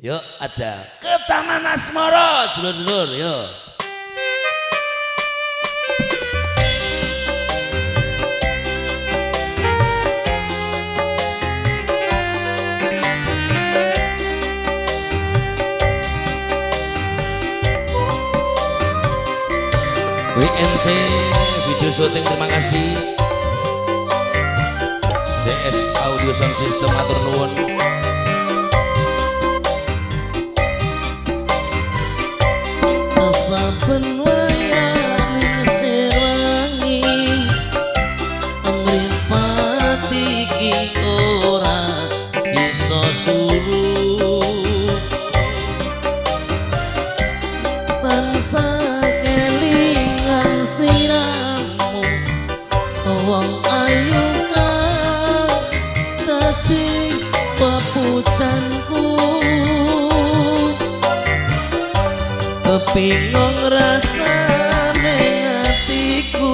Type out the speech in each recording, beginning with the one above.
Yuk ada ke Taman Asmara, dulur-dulur, yuk. WMC video syuting, terima kasih. JS Audio Sound System, atur nuwun. Saben wayah ning Sirwangi mripate iki ora iso turu tansah kelingan siramu wong ayu kang dadi pepucanku. Bingung rasane hatiku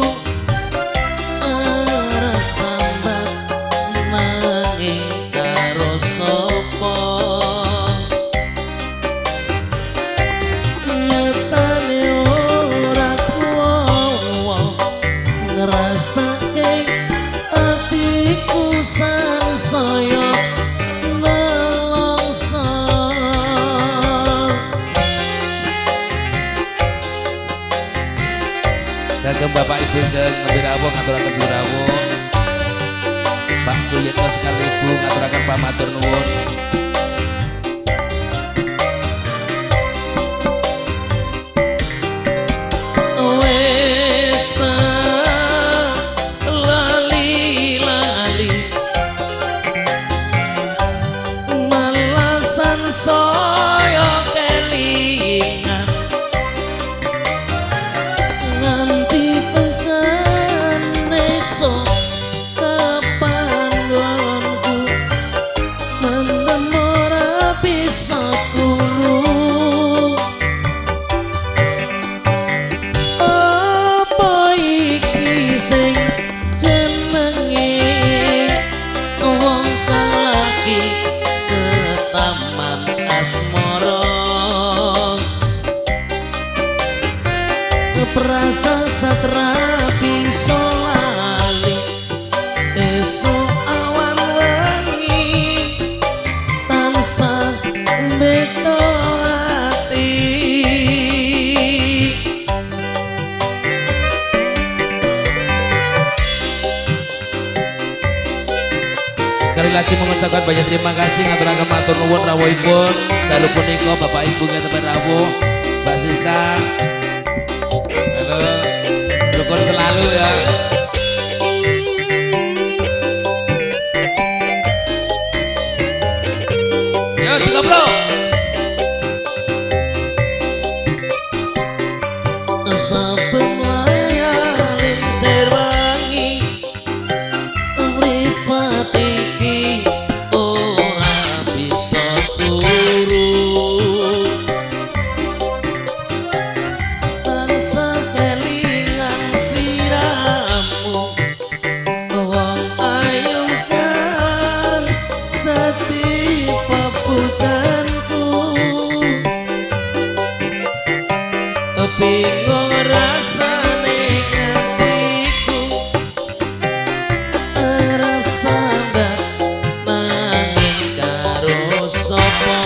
arep sambat nanging karo sapa nyatane ora kuwowo ngrasake hatiku sansaya Kagem Bapak Ibu dan Ngebirawuh ngaturaken Surawuh, Pak Suyitno sekalibu ngaturaken pamatur nuwun. Wis lali-lali malasan saya kelingan nganti tekan esok kapan nggonku mendem ora bisa turu. Apa iki sing jenenge wong kalaki ke Taman Asmara keprasa satrapi solali esok awan wengi tansah beda ati. Sekali lagi mengucapkan banyak terima kasih ngaturaken matur nuwun rawuhipun dalu punika Bapak Ibu Ngebirawuh, Mbak Siska. Dukun selalu ya. Yo, tiga bro. Saben wayah ning Sirwangi mripate iki ora bisa turu tansah kelingan siramu wong ayu kang dadi pepucanku. Bingung rasane hatiku arep sambat nanging karo sapa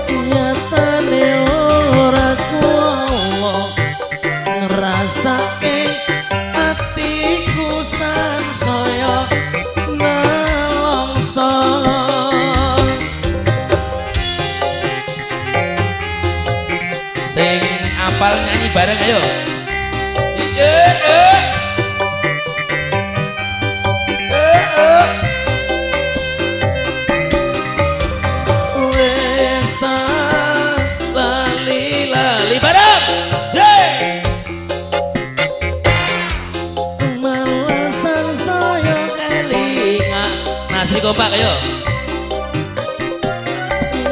nyatane ora kuwowo ngrasake hatiku sansaya nelongso. Sing apal nyanyi bareng ayo. Wis lali-lali bareng. Malasan saya kelingan Nasri kompak ayo.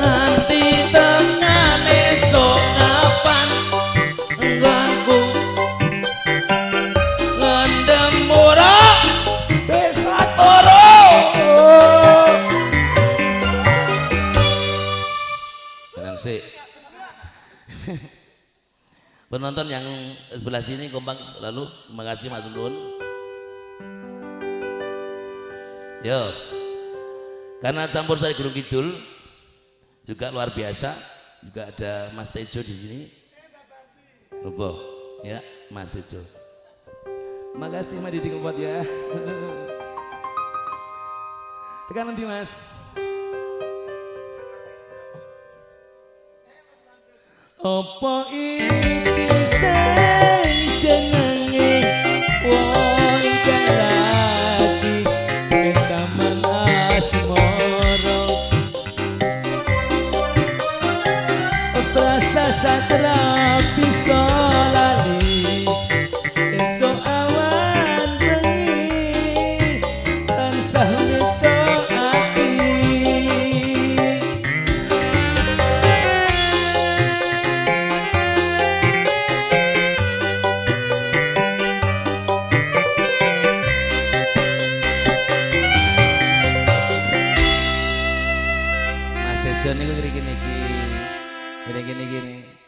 nanti tekan esok kapan nganggu ngendem ora bisa turu. Penonton yang sebelah sini kompak lalu terima kasih matur nuwun. Yo. Karena campur sari Gunung Kidul juga luar biasa. Juga ada Mas Tejo di sini. Apa? Ya, Mas Tejo. Makasih Mas Didi Kempot ya. Tekan nanti Mas. Apa iki sing jenenge wong lagi ing taman asmara prasasatra bisa lali esuk awan bengi tansah ngetokake. Mas Tejo niku gini-gini.